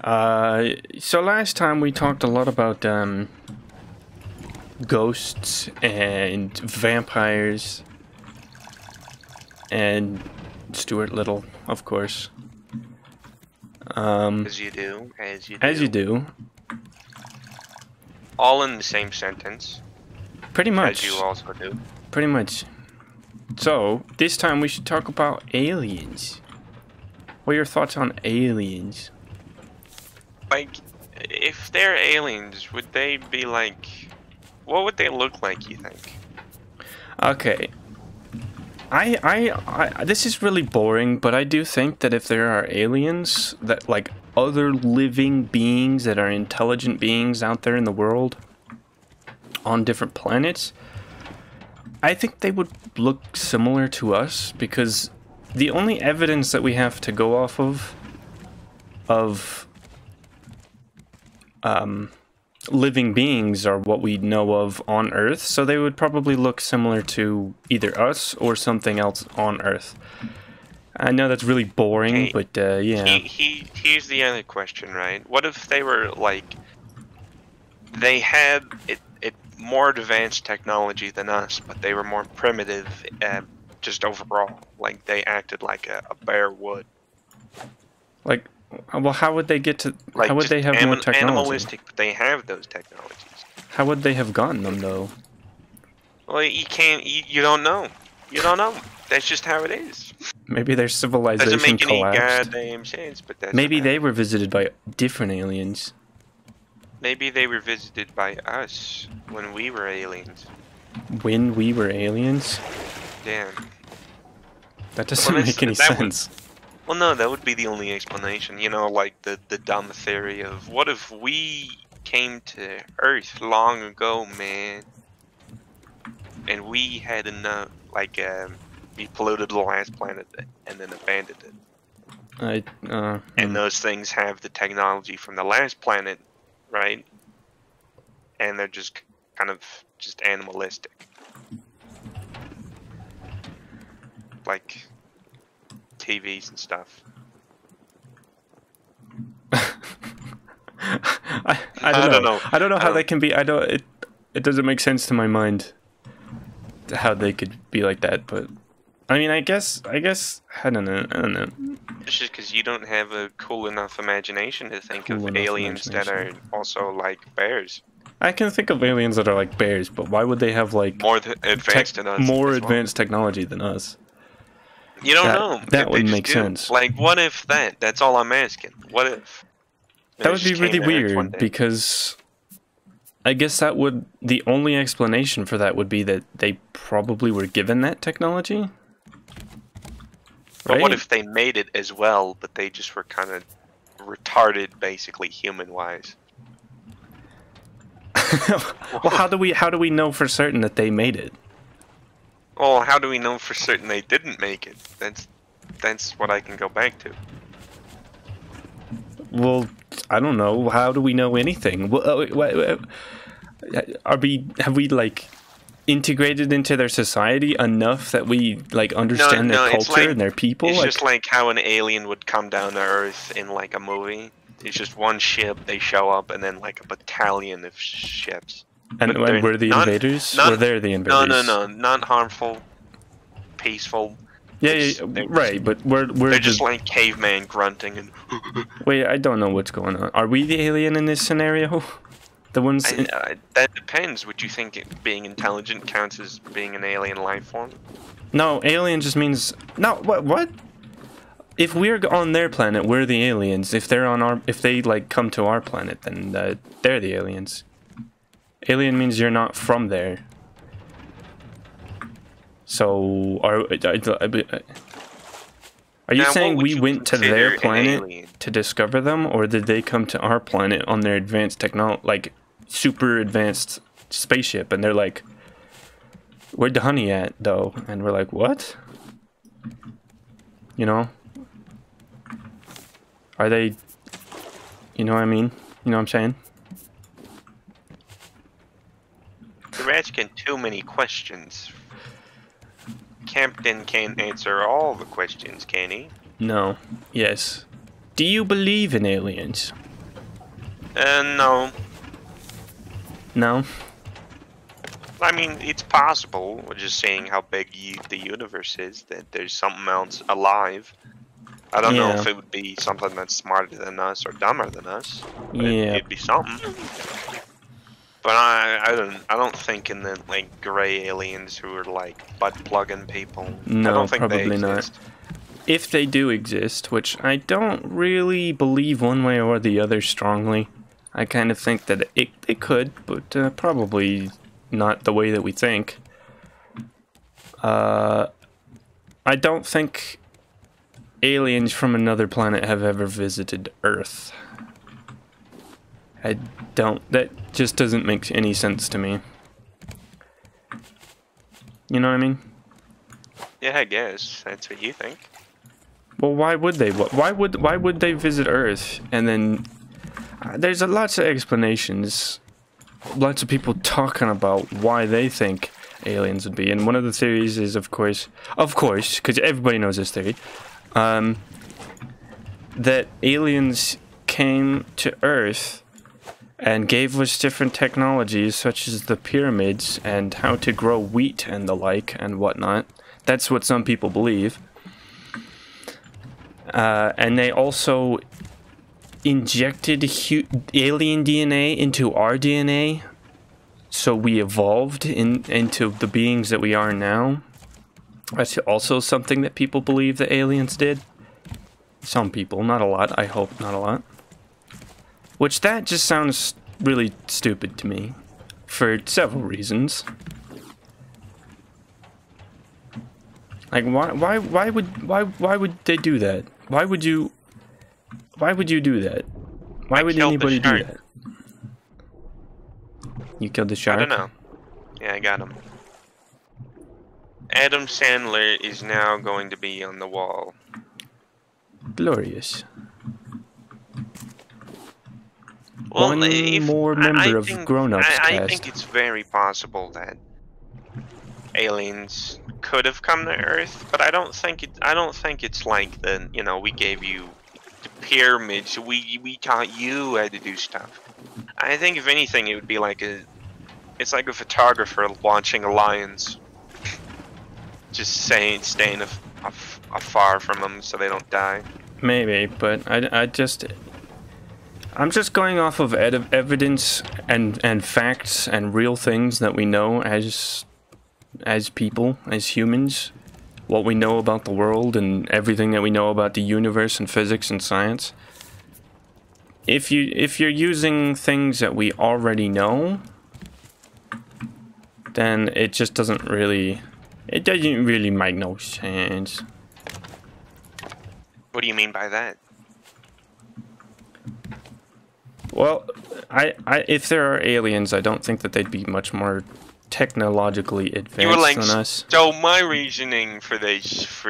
So last time we talked a lot about ghosts and vampires and Stuart Little, of course. As you do. As you do. All in the same sentence. Pretty much. As you also do. Pretty much. So, this time we should talk about aliens. What are your thoughts on aliens? Like, if they're aliens, would they be like... What would they look like, you think? Okay. This is really boring, but I do think that if there are aliens, that like other living beings that are intelligent beings out there in the world on different planets, I think they would look similar to us, because the only evidence that we have to go off of living beings are what we know of on Earth, so they would probably look similar to either us or something else on Earth. I know that's really boring, but yeah. Here's the other question, right? What if they were like... They had more advanced technology than us, but they were more primitive just overall. Like, they acted like a bear would. Like, well, how would they get to... Like, how would they have more technology? Animalistic, but they have those technologies. How would they have gotten them, though? Well, you can't... You don't know. You don't know. That's just how it is. Maybe their civilization Doesn't make any collapsed. goddamn sense, but that's... Maybe they were visited by different aliens. Maybe they were visited by us when we were aliens. When we were aliens? Damn. That doesn't make any sense. Well, no, that would be the only explanation. You know, like the dumb theory of, what if we came to Earth long ago, man, and we had enough, like, we polluted the last planet and then abandoned it. And those things have the technology from the last planet, right? And they're just kind of just animalistic. Like TVs and stuff. I don't know. I don't know how they can be. It doesn't make sense to my mind how they could be like that, but I mean, I guess I don't know. It's just because you don't have a cool enough imagination to think of aliens that are also like bears. I can think of aliens that are like bears, but why would they have like more advanced than us? More advanced technology than us? You don't know. That would make sense. Like, what if that? That's all I'm asking. What if? That would be really weird, because I guess that would... The only explanation for that would be that they probably were given that technology. But what if they made it as well, but they just were kind of retarded, basically, human-wise? Well, how do we know for certain that they made it? Well, how do we know for certain they didn't make it? That's what I can go back to. Well, I don't know. How do we know anything? Have we like integrated into their society enough that we like understand their culture and their people? It's just like how an alien would come down to Earth in like a movie. It's just one ship, they show up, and then like a battalion of ships. And we're the invaders? Or they're the invaders? No. Not harmful. Peaceful. Yeah, right, but they're just like caveman grunting and... Wait, I don't know what's going on. Are we the alien in this scenario? The ones... that depends. Would you think being intelligent counts as being an alien life form? No, alien just means... No, what? If we're on their planet, we're the aliens. If they're on our... If they, like, come to our planet, then they're the aliens. Alien means you're not from there. So, are you saying we went to their planet to discover them, or did they come to our planet on their advanced technology, like super advanced spaceship, and they're like, "Where'd the honey at, though?" And we're like, "What?" You know? Are they? You know what I mean? You know what I'm saying? You're asking too many questions. Captain can't answer all the questions, can he? No. Yes. Do you believe in aliens? No. No? I mean, it's possible. We're just saying how big the universe is, that there's something else alive. I don't know Yeah. if it would be something that's smarter than us or dumber than us. But Yeah. it'd be something. But I don't think in the like gray aliens who are like butt plugging people. No, I don't think probably they not. exist. If they do exist, which I don't really believe one way or the other strongly, I kind of think that it could, but probably not the way that we think. I don't think aliens from another planet have ever visited Earth. I don't. That just doesn't make any sense to me. You know what I mean? Yeah, I guess that's what you think. Well, why would they? Why would they visit Earth? And then there's lots of explanations. Lots of people talking about why they think aliens would be, and one of the theories is, of course, because everybody knows this theory, that aliens came to Earth and gave us different technologies, such as the pyramids and how to grow wheat and the like and whatnot. That's what some people believe. And they also injected alien DNA into our DNA, so we evolved into the beings that we are now. That's also something that people believe that aliens did. Some people, not a lot. I hope not a lot. Which that just sounds really stupid to me, for several reasons. Like why would they do that? Why would you do that? Why would anybody do that? You killed the shark? I don't know. Yeah, I got him. Adam Sandler is now going to be on the wall. Glorious. Well, One more member of Grown Ups I cast. think it's very possible that aliens could have come to Earth, but I don't think it's like the, you know, we gave you the pyramids, we taught you how to do stuff. I think if anything, it would be like it's like a photographer launching a lions, just staying afar from them so they don't die. Maybe, but I'm just going off of evidence and facts and real things that we know as people, as humans, what we know about the world and everything that we know about the universe and physics and science. If you're using things that we already know, then it just doesn't really make no sense. What do you mean by that? Well, if there are aliens, I don't think that they'd be much more technologically advanced than us. So my reasoning for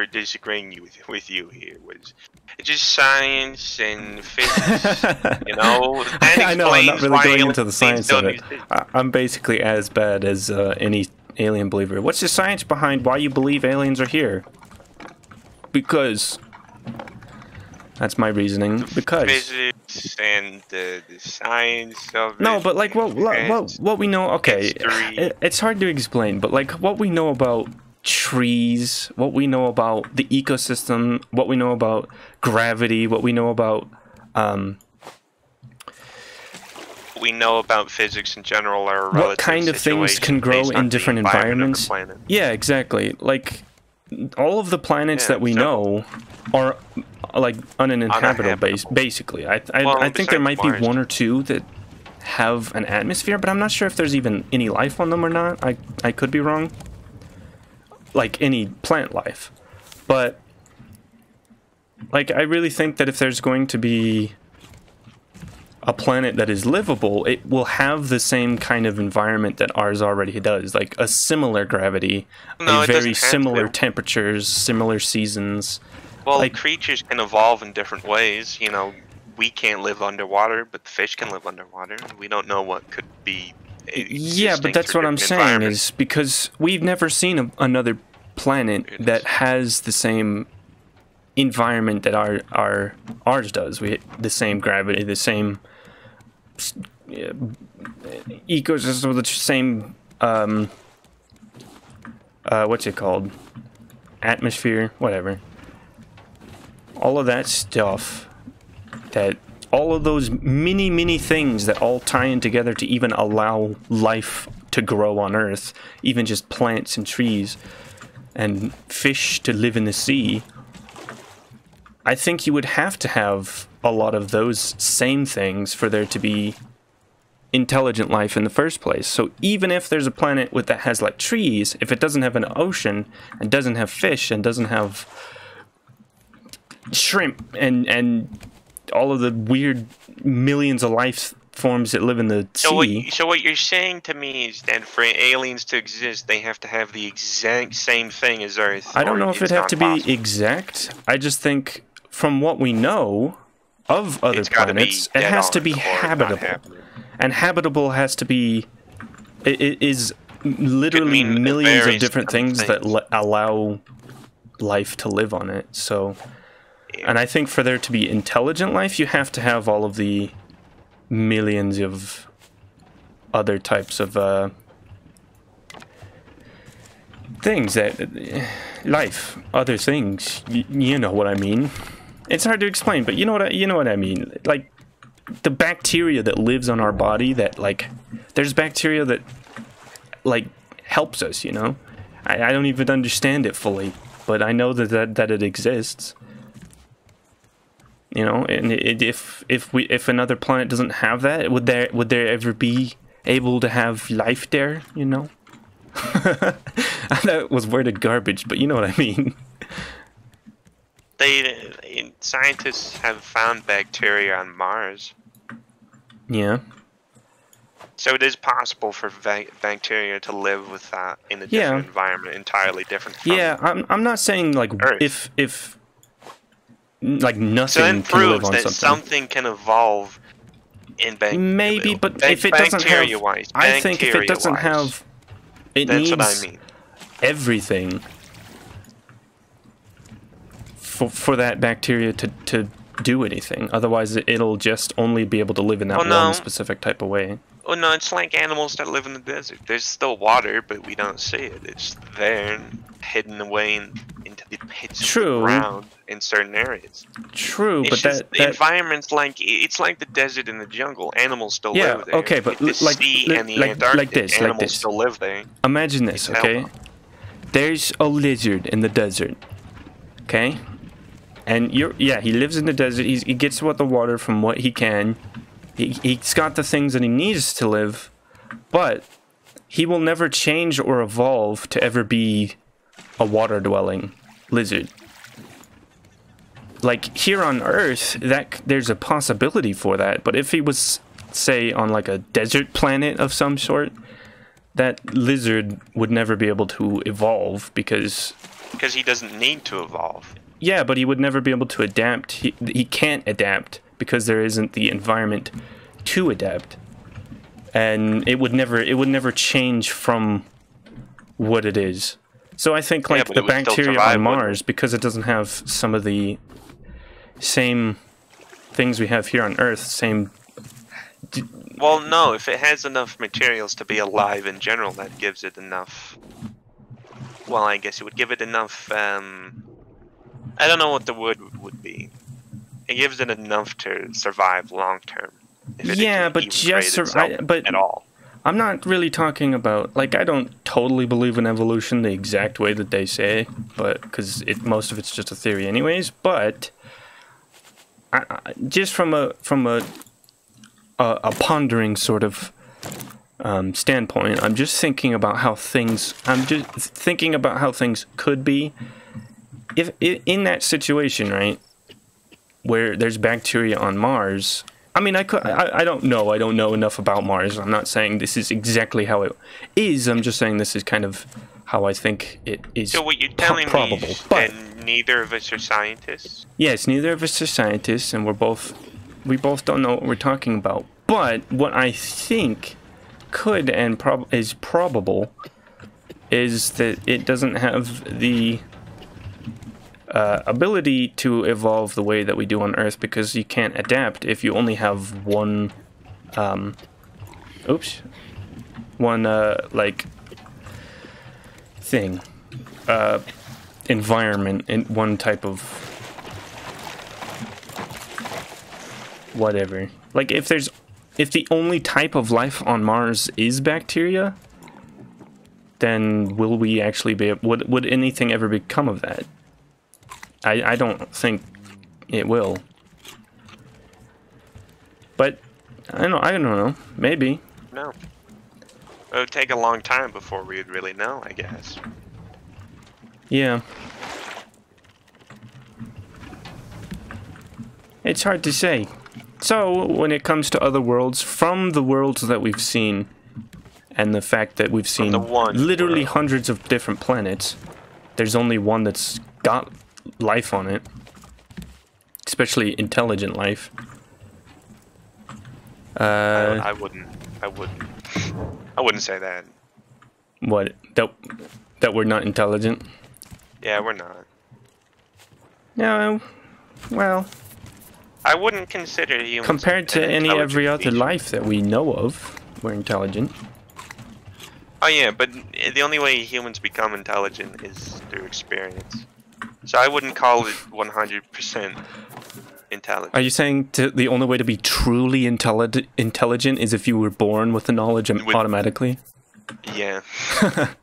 disagreeing with you here was just science and physics. You know, that I know, I'm not really going into the aliens science of don't it. exist. I'm basically as bad as any alien believer. What's the science behind why you believe aliens are here? Because. That's my reasoning. Because. Physics and the science of No, it, but like what we know. Okay, it's hard to explain, but like what we know about trees, what we know about the ecosystem, what we know about gravity, what we know about we know about physics in general are relative what kind of things can grow in different environments. Yeah, exactly. Like all of the planets that we know are like uninhabitable, basically. I think there might be one or two that have an atmosphere, but I'm not sure if there's even any life on them or not. I could be wrong. Like any plant life. But like I really think that if there's going to be a planet that is livable, it will have the same kind of environment that ours already does, like a similar gravity, very similar temperatures, similar seasons. Well, like, creatures can evolve in different ways. You know, we can't live underwater, but the fish can live underwater. We don't know what could be. Yeah, but that's what I'm saying is because we've never seen another planet that has the same environment that ours does. The same gravity, the same ecosystem with the same what's it called? Atmosphere, whatever. All of that stuff, that all of those many things that all tie in together to even allow life to grow on Earth, even just plants and trees and fish to live in the sea. I think you would have to have a lot of those same things for there to be intelligent life in the first place. So even if there's a planet that has like trees, if it doesn't have an ocean and doesn't have fish and doesn't have shrimp and all of the weird millions of life forms that live in the sea. So what you're saying to me is that for aliens to exist, they have to have the exact same thing as Earth. I don't know if it'd have to be exact. I just think from what we know of other planets, it has to be habitable. And habitable has to be, it is literally millions of different things that allow life to live on it. So, and I think for there to be intelligent life, you have to have all of the millions of other types of things that, life, other things, you know what I mean. It's hard to explain, but you know what I mean. Like, the bacteria that lives on our body, that like there's bacteria that like helps us, you know. I don't even understand it fully, but I know that it exists, you know. And if another planet doesn't have that, would there ever be able to have life there, you know? That was worded garbage, but you know what I mean. Scientists have found bacteria on Mars. Yeah. So it is possible for bacteria to live with that in a different environment, entirely different from I'm not saying like Earth. if like nothing so that can live proves on that something can evolve in bacteria. Maybe, but if it doesn't have, I think if it doesn't have, it that's needs what I mean. Everything for that bacteria to do anything. Otherwise, it'll just only be able to live in that one specific type of way. Oh no, it's like animals that live in the desert. There's still water, but we don't see it. It's there, hidden away into the pits of the ground in certain areas. True, it's but just, the environment's like, it's like the desert and the jungle. Animals still live there. Okay, but the sea and the Antarctic, animals still live there. Imagine this, okay? There's a lizard in the desert, okay? And he lives in the desert. He gets what the water from what he can. He's got the things that he needs to live, but he will never change or evolve to ever be a water-dwelling lizard. Like here on Earth, there's a possibility for that. But if he was, say, on like a desert planet of some sort, that lizard would never be able to evolve because he doesn't need to evolve. Yeah, but he would never be able to adapt. He can't adapt because there isn't the environment to adapt, and it would never change from what it is. So I think like the bacteria on Mars, because it doesn't have some of the same things we have here on Earth, same. Well, no, if it has enough materials to be alive in general, that gives it enough. Well, I guess it would give it enough. I don't know what the word would be. It gives it enough to survive long term. Yeah, but just survive. But at all. I'm not really talking about, like, I don't totally believe in evolution the exact way that they say, but because most of it's just a theory, anyways. But just from a pondering sort of standpoint, I'm just thinking about how things. I'm just thinking about how things could be. If in that situation, right, where there's bacteria on Mars, I mean, I don't know. I don't know enough about Mars. I'm not saying this is exactly how it is. I'm just saying this is kind of how I think it is. So what you're telling probable. Me is that neither of us are scientists? Yes, neither of us are scientists, and we both don't know what we're talking about. But what I think could and is probable is that it doesn't have the ability to evolve the way that we do on Earth, because you can't adapt if you only have one oops, one like thing, environment, in one type of whatever. Like if the only type of life on Mars is bacteria, then will we actually be would anything ever become of that? I don't think it will. But I don't know. Maybe. No. It would take a long time before we'd really know, I guess. Yeah. It's hard to say. So, when it comes to other worlds, from the worlds that we've seen, and the fact that we've seen literally hundreds of different planets, there's only one that's got life on it. Especially intelligent life. I wouldn't say that. What? That we're not intelligent? Yeah, we're not. No, well... I wouldn't consider humans... Compared to every other life that we know of, we're intelligent. Oh yeah, but the only way humans become intelligent is through experience. So I wouldn't call it 100% intelligent. Are you saying the only way to be truly intelligent is if you were born with the knowledge automatically? Yeah.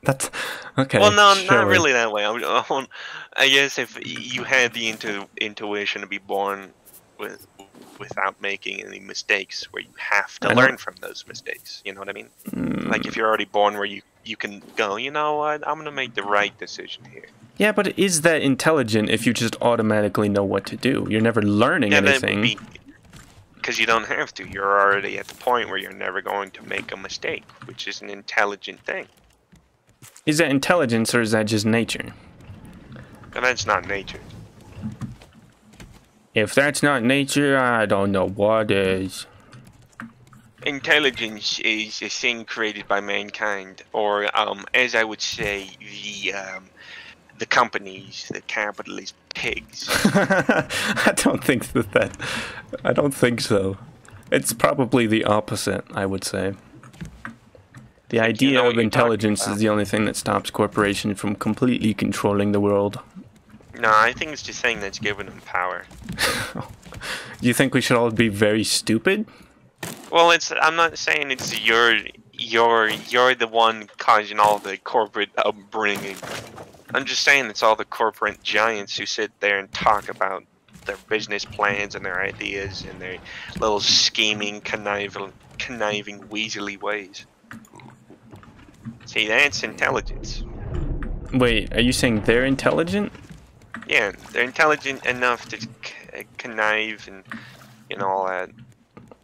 That's okay. Well, no, sure. not really that way. I guess if you had the intuition to be born without making any mistakes, where you have to learn from those mistakes. You know what I mean? Like if you're already born where you can go, you know what, I'm gonna make the right decision here. Yeah, but is that intelligent if you just automatically know what to do? You're never learning anything. Because you don't have to. You're already at the point where you're never going to make a mistake, which is an intelligent thing. Is that intelligence or is that just nature? And that's not nature. If that's not nature, I don't know what is. Intelligence is a thing created by mankind, or as I would say, the companies, the capitalist pigs. I don't think that. I don't think so. It's probably the opposite, I would say. The idea of intelligence is the only thing that stops corporations from completely controlling the world. No, I think it's the thing that's given them power. Do you think we should all be very stupid? Well, I'm not saying it's you're the one causing all the corporate upbringing. I'm just saying it's all the corporate giants who sit there and talk about their business plans and their ideas and their little scheming, conniving, weaselly ways. See, that's intelligence. Wait, are you saying they're intelligent? Yeah, they're intelligent enough to connive and all that.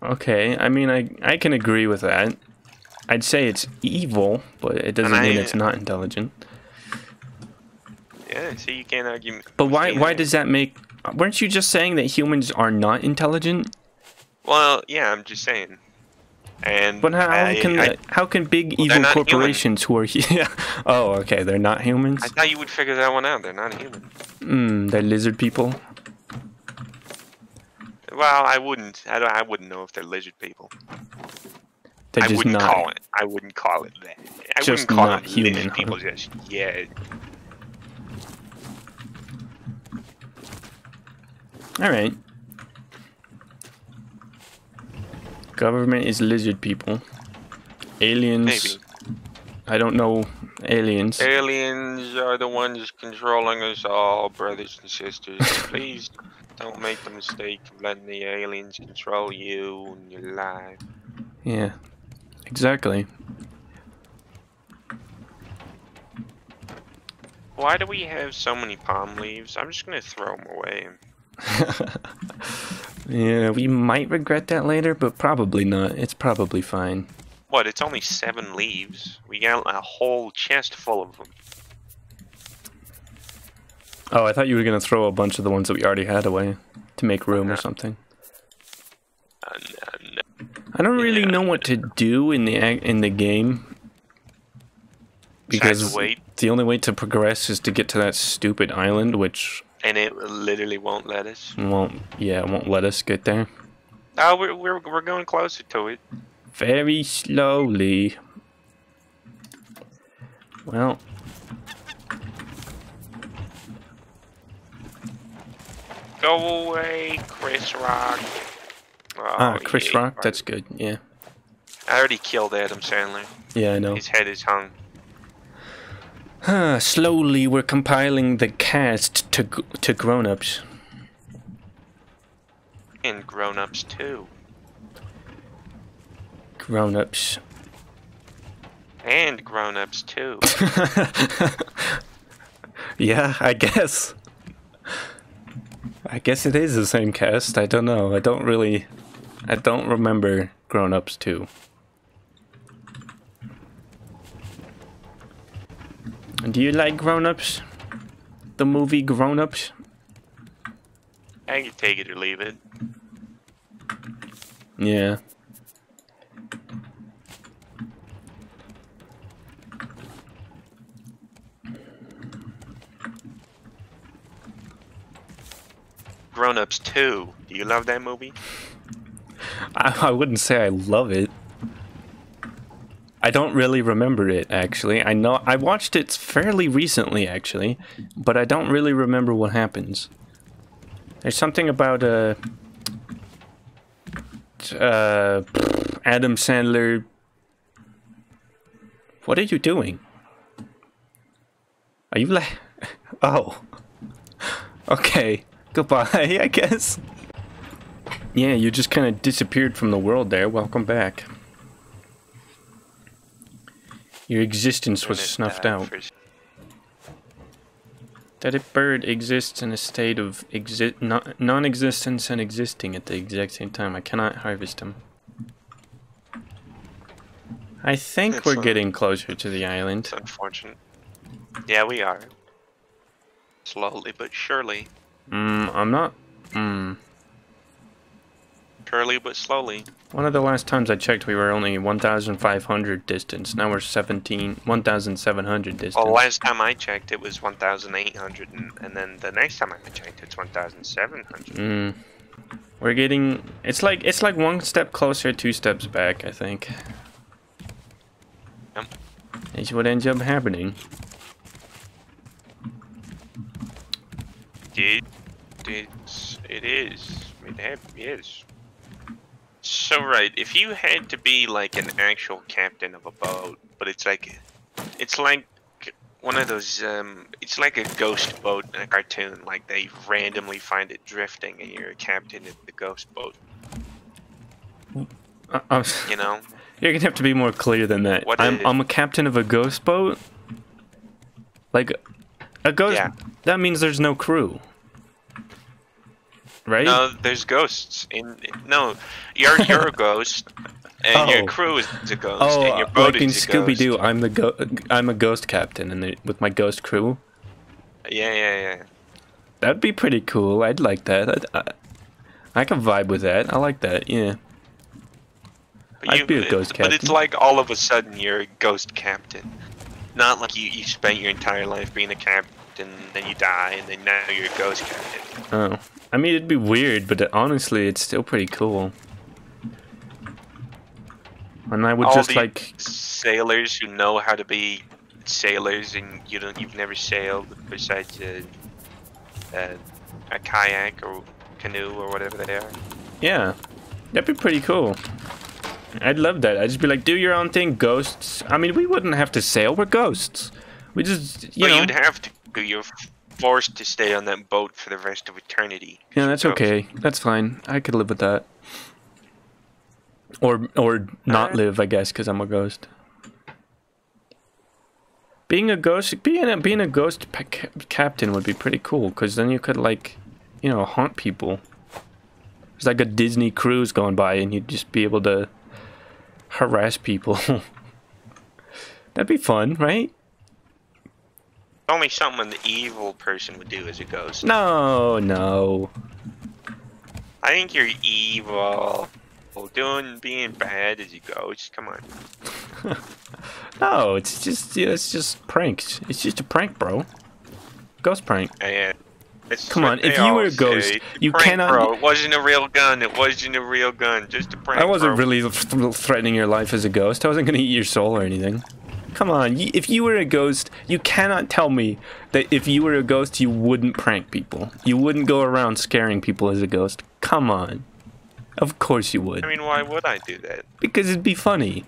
Okay, I mean, I can agree with that. I'd say it's evil, but it doesn't mean it's not intelligent. Yeah, so you can't argue. But why does that make... Weren't you just saying that humans are not intelligent? Well, yeah, I'm just saying. And but how can big evil corporations who are... Yeah. Oh, okay, they're not humans? I thought you would figure that one out. They're not human. They're lizard people? Well, I wouldn't know if they're lizard people. They're just not... I wouldn't call it that. I just wouldn't call not it human, lizard people just yet. Alright. Government is lizard people. Aliens... Maybe. I don't know aliens. Aliens are the ones controlling us all, brothers and sisters. Please don't make the mistake of letting the aliens control you and your life. Yeah, exactly. Why do we have so many palm leaves? I'm just gonna throw them away. Yeah, we might regret that later, but probably not. It's probably fine. What, it's only 7 leaves. We got a whole chest full of them. Oh, I thought you were going to throw a bunch of the ones that we already had away to make room or something. No. I don't really know what to do in the game. Because the only way to progress is to get to that stupid island, which... And it literally won't let us. It won't let us get there. Oh, we're going closer to it. Very slowly. Well. Go away, Chris Rock. Oh, Chris yeah, Rock, that's good, yeah. I already killed Adam Sandler. Yeah, I know. His head is hung. Slowly, we're compiling the cast to grown-ups. And grown-ups too. Grown-ups. And grown-ups too. Yeah, I guess. I guess it is the same cast. I don't know. I don't remember grown-ups too. Do you like grown-ups? The movie Grown-ups? I can take it or leave it. Yeah. Grown-ups 2. Do you love that movie? I wouldn't say I love it. I don't really remember it, actually. I know I watched it fairly recently, actually, but I don't really remember what happens. There's something about Adam Sandler. What are you doing? Are you like? Oh. Okay. Goodbye, I guess. Yeah, you just kind of disappeared from the world there. Welcome back. Your existence was snuffed out. That a bird exists in a state of non-existence and existing at the exact same time. I cannot harvest him. I think we're getting closer to the island. It's unfortunate. Yeah, we are. Slowly but surely. I'm not. Surely but slowly. One of the last times I checked, we were only 1,500 distance. Now we're 1,700 distance. Well, last time I checked, it was 1,800, and then the next time I checked, it's 1,700. We're getting. It's like one step closer, two steps back. I think. Yep. That's what ends up happening. It is. Yes. So right, if you had to be like an actual captain of a boat, but it's like one of those, it's like a ghost boat in a cartoon, like they randomly find it drifting and you're a captain of the ghost boat. You know? You're gonna have to be more clear than that. I'm a captain of a ghost boat? Like, a ghost, yeah. That means there's no crew. Right? No, there's ghosts. No, you're a ghost, and your crew is a ghost, and your boat like is in Scooby-Doo, I'm a ghost captain, and with my ghost crew. Yeah. That'd be pretty cool. I'd like that. I can vibe with that. I like that. Yeah. I'd be a ghost captain. But it's like all of a sudden you're a ghost captain, not like you spent your entire life being a captain, then you die, and then now you're a ghost captain. Oh. I mean, it'd be weird, but honestly, it's still pretty cool. And I would all just the like sailors who know how to be sailors, and you've never sailed besides a kayak or canoe or whatever they are. Yeah, that'd be pretty cool. I'd love that. I'd just be like, do your own thing, ghosts. I mean, we wouldn't have to sail. We're ghosts. We just, you know. You'd have to. You're forced to stay on that boat for the rest of eternity. Yeah, that's okay. That's fine. I could live with that. Or not live, I guess, because I'm a ghost. Being a ghost captain would be pretty cool, because then you could, like, you know, haunt people. There's like a Disney cruise going by, and you'd just be able to harass people. That'd be fun, right? Only something an evil person would do as a ghost. No. I think you're evil. Being bad as a ghost. Come on. No, it's just pranks. It's just a prank, bro. Ghost prank. Yeah. That's Come what on, if they you all were a say. ghost, It's a you prank, cannot. bro. It wasn't a real gun. It wasn't a real gun. Just a prank, I wasn't bro. really threatening your life as a ghost. I wasn't gonna eat your soul or anything. Come on, if you were a ghost, you cannot tell me that if you were a ghost, you wouldn't prank people. You wouldn't go around scaring people as a ghost. Come on. Of course you would. I mean, why would I do that? Because it'd be funny.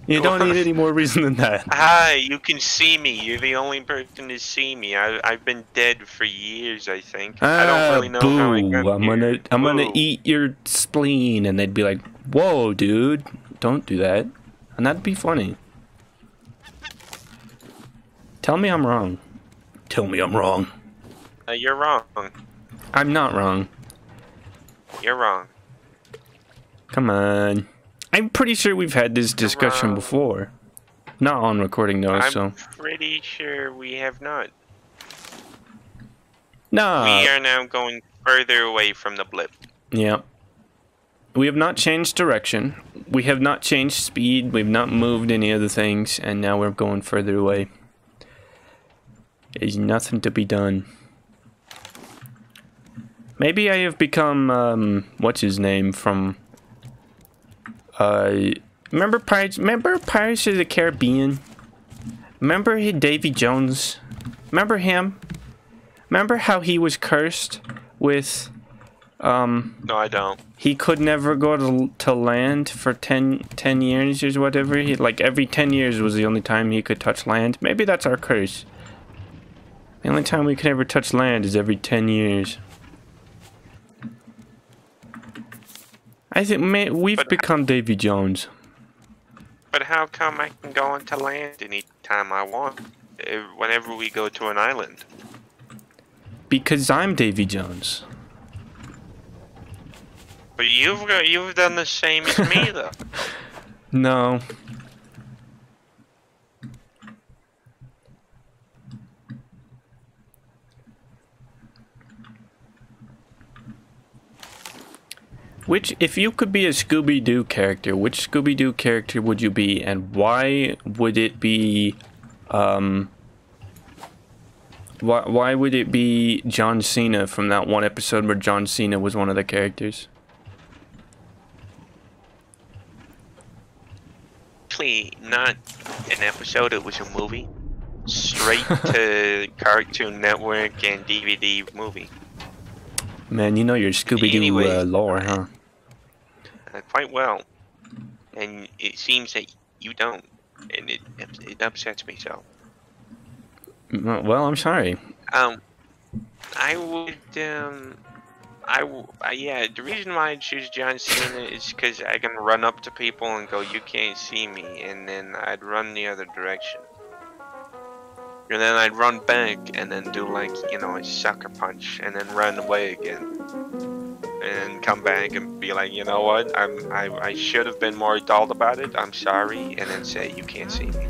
You don't need any more reason than that. Hi, you can see me. You're the only person to see me. I've been dead for years, I think. I don't really know how I got I'm here. gonna Boo. eat your spleen, and they'd be like, "Whoa, dude, don't do that," and that'd be funny. Tell me I'm wrong. Tell me I'm wrong. You're wrong. I'm not wrong. You're wrong. Come on. I'm pretty sure we've had this discussion wrong. before. Not on recording though, I'm so. pretty sure we have not. Nah. We are now going further away from the blip. Yeah. We have not changed direction. We have not changed speed. We've not moved any other things, and now we're going further away. There's nothing to be done. Maybe I have become, what's his name from, remember Pirates of the Caribbean? Remember Davy Jones? Remember him? Remember how he was cursed with, No, I don't. he could never go to land for 10 years or whatever. Like every 10 years was the only time he could touch land. Maybe that's our curse. The only time we can ever touch land is every 10 years. I think we've become Davy Jones. But how come I can go into land anytime I want? Whenever we go to an island. Because I'm Davy Jones. But you've done the same as me though. No. If you could be a Scooby-Doo character, which Scooby-Doo character would you be, and why would it be, why would it be John Cena from that one episode where John Cena was one of the characters? Actually, not an episode, it was a movie. Straight to Cartoon Network and DVD movie. Man, you know your Scooby-Doo Anyway, lore, huh? Quite well. And it seems that you don't. And it upsets me so. Well, I'm sorry. I would, yeah, the reason why I choose John Cena is because I can run up to people and go, "You can't see me," and then I'd run the other direction. And then I'd run back and then do like, you know, a sucker punch and then run away again. And come back and be like, you know what, I should have been more adult about it, I'm sorry, and then say, "You can't see me."